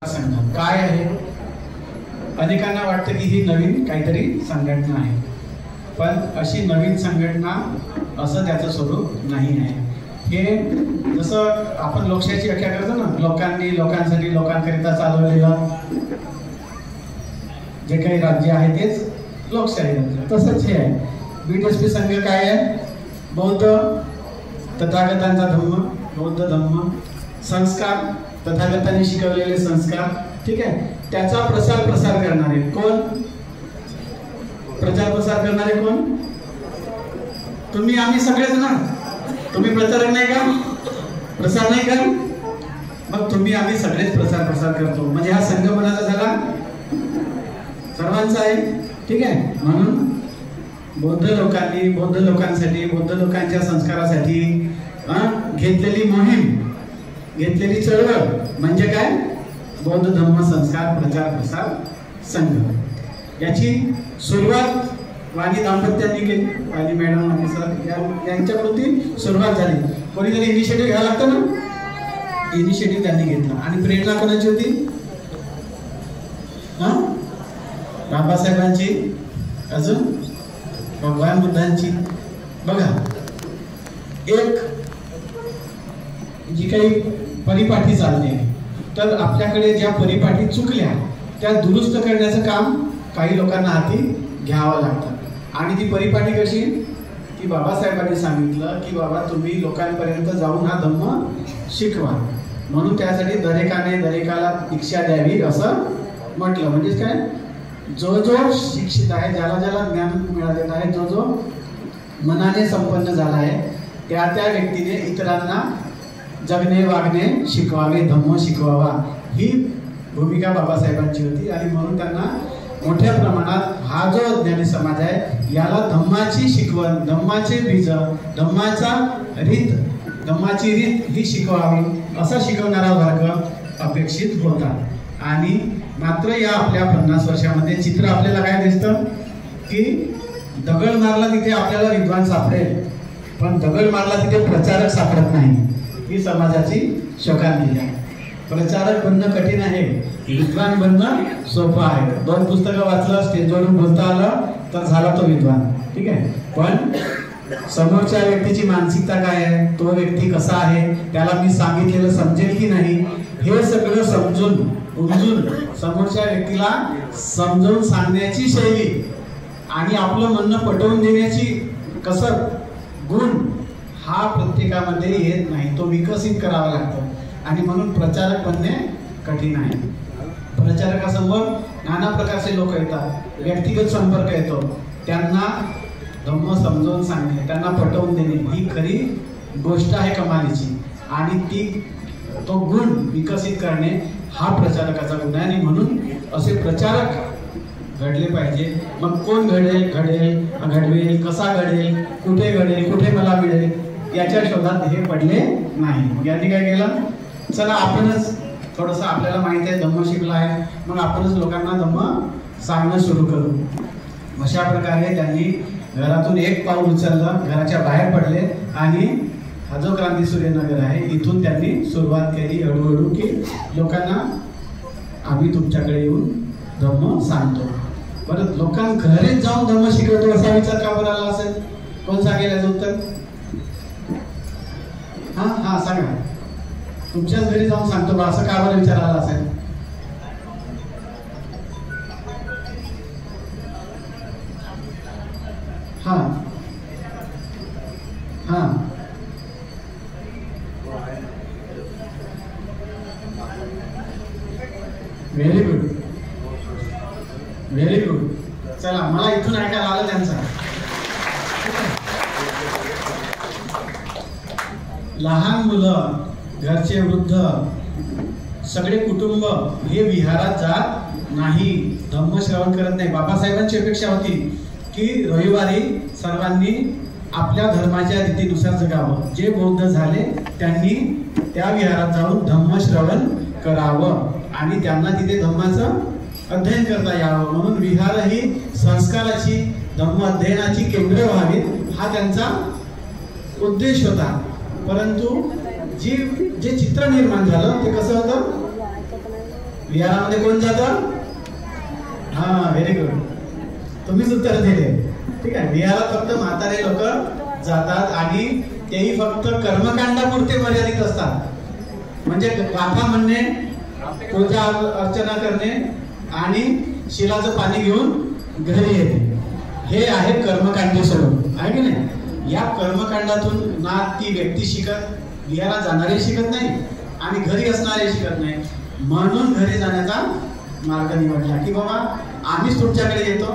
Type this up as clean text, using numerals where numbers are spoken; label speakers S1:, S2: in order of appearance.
S1: काय आहे? अनेकांना वाटतं की ही नवीन काहीतरी संघटना आहे, पण अशी नवीन संघटना असं त्याचं स्वरूप नाही आहे. हे जसं आपण लोकशाहीची व्याख्या करतो ना, लोकांनी लोकांसाठी लोकांकरिता चालवलेलं जे काही राज्य आहे तेच लोकशाही राज्य, तसंच हे आहे. BTSP संघ काय आहे? बौद्ध तथागतांचा धम्म, बौद्ध धम्म, संस्कार तथागतांनी शिकवलेले संस्कार, ठीक आहे, त्याचा प्रसार करणारे कोण? प्रसार करणारे कोण? तुम्ही आम्ही सगळेच ना. तुम्ही प्रचारक नाही का? प्रसार नाही का? मग तुम्ही आम्ही सगळेच प्रसार करतो. म्हणजे हा संघ कोणाचा झाला? सर्वांचा आहे, ठीक आहे. म्हणून बौद्ध लोकांनी बौद्ध लोकांसाठी, बौद्ध लोकांच्या संस्कारासाठी घेतलेली मोहीम, घेतलेली चळवळ म्हणजे काय? बौद्ध धम्म संस्कार प्रसार संघ. याची सुरुवात वाणी दाम्पत्यांनी केली. वाणी मॅडम आणि सर यांच्याकडून ती सुरुवात झाली. कोणीतरी इनिशिएटिव्ह घ्यायला लागतं ना, इनिशिएटिव्ह त्यांनी घेतला. आणि प्रेरणा कोणाची होती? बाबासाहेबांची, अजून भगवान बुद्धांची. बघा, एक जी काही परिपाठी चालते, तर आपल्याकडे ज्या परिपाठी चुकल्या त्या दुरुस्त करण्याचं काम काही लोकांना हाती घ्यावं लागतं. आणि ती परिपाठी कशी? की बाबासाहेबांनी सांगितलं की बाबा तुम्ही लोकांपर्यंत जाऊन हा धम्म शिकवा, म्हणून त्यासाठी दरेकाला दीक्षा द्यावी असं म्हटलं. म्हणजेच काय? जो शिक्षित आहे, ज्याला ज्ञान मिळालेलं आहे, जो मनाने संपन्न झाला आहे, त्या व्यक्तीने इतरांना जगणे वागणे शिकवावे, धम्म शिकवावा, ही भूमिका बाबासाहेबांची होती. आणि म्हणून त्यांना मोठ्या प्रमाणात हा जो अज्ञानी समाज आहे याला धम्माची शिकवण, धम्माचे बीज, धम्माची रीत ही शिकवावी असा शिकवणारा वर्ग अपेक्षित होता. आणि मात्र या आपल्या 50 वर्षामध्ये चित्र आपल्याला काय दिसतं की दगड मारला तिथे आपल्याला विद्वान सापडेल, पण दगड मारला तिथे प्रचारक सापडत नाही. ही समाजाची शोकांती आहे. प्रचारक बनणं कठीण आहे, विद्वान बनणं सोपं आहे. 2 पुस्तकं वाचलं, स्टेजवरून बोलता आलं तर झाला तो विद्वान, ठीक आहे. पण समोरच्या व्यक्तीची मानसिकता काय आहे, तो व्यक्ती कसा आहे, त्याला मी सांगितलेलं समजेल की नाही, हे सगळं समजून उमजून समोरच्या व्यक्तीला समजावून सांगण्याची शैली आणि आपलं म्हणणं पटवून देण्याची कसरत, गुण हा प्रत्येकामध्ये येत नाही. तो विकसित करावा लागतो. आणि म्हणून प्रचारक बनणे कठीण आहे. प्रचारकासमोर नाना प्रकारचे लोक येतात, व्यक्तिगत संपर्क येतो, त्यांना धम्म समजावून सांगणे, त्यांना पटवून देणे ही खरी गोष्ट आहे कमालीची. आणि तो गुण विकसित करणे हा प्रचारकाचा गुण आहे. आणि म्हणून असे प्रचारक घडले पाहिजे. मग कोण घडवेल, कसा घडेल, कुठे मला मिळेल, याच्या शोधात हे पडले नाही. यांनी काय केलं? चला आपणच थोडंसं, आपल्याला माहिती आहे धम्म शिकला आहे, मग आपणच लोकांना धम्म सांगणं सुरू करू. अशा प्रकारे त्यांनी घरातून एक पाऊल उचललं, घराच्या बाहेर पडले आणि हा जो क्रांती सूर्यनगर आहे इथून त्यांनी सुरुवात केली हळूहळू की लोकांना आम्ही तुमच्याकडे येऊन धम्म सांगतो. बरं, लोकांघरीच जाऊन धम्म शिकवतो असा विचार का बरं आला असेल? कोण सांगेल याचं उत्तर? हा सांगा. तुमच्याच घरी जाऊन सांगतो बा असं का बरं विचार आला असेल? Very good. चला, मला इथून ऐकायला आलं त्यांचा. लहान मुलं, घरचे वृद्ध, सगळे कुटुंब हे विहारात जात नाही, धम्म श्रवण करत नाही. बाबासाहेबांची अपेक्षा होती की रविवारी सर्वांनी आपल्या धर्माच्या रीतीनुसार जगावं. जे बौद्ध झाले त्यांनी त्या विहारात जाऊन धम्म श्रवण करावं आणि त्यांना तिथे धम्माचं अध्ययन करता यावं. म्हणून विहार ही संस्काराची, धम्म अध्ययनाची केंद्र व्हावी हा त्यांचा उद्देश होता. परंतु जे चित्र निर्माण झालं ते कसं होतं? विहारामध्ये कोण जातं? हा, व्हेरी गुड, तुम्हीच उत्तर दिले. ठीक आहे, विहारात फक्त म्हातारे लोक जातात आणि तेही फक्त कर्मकांडापुरते मर्यादित असतात. म्हणजे गाथा म्हणणे, पूजा अर्चना करणे आणि शिलाचं पाणी घेऊन घरी येते, हे आहे कर्मकांडी स्वरूप, आहे की नाही? या कर्मकांडातून ना ती व्यक्ती शिकत, विहारात जाणारे शिकत नाही आणि घरी असणारे शिकत नाही. म्हणून घरी जाण्याचा मार्ग निवडला की बाबा आम्हीच तुमच्याकडे येतो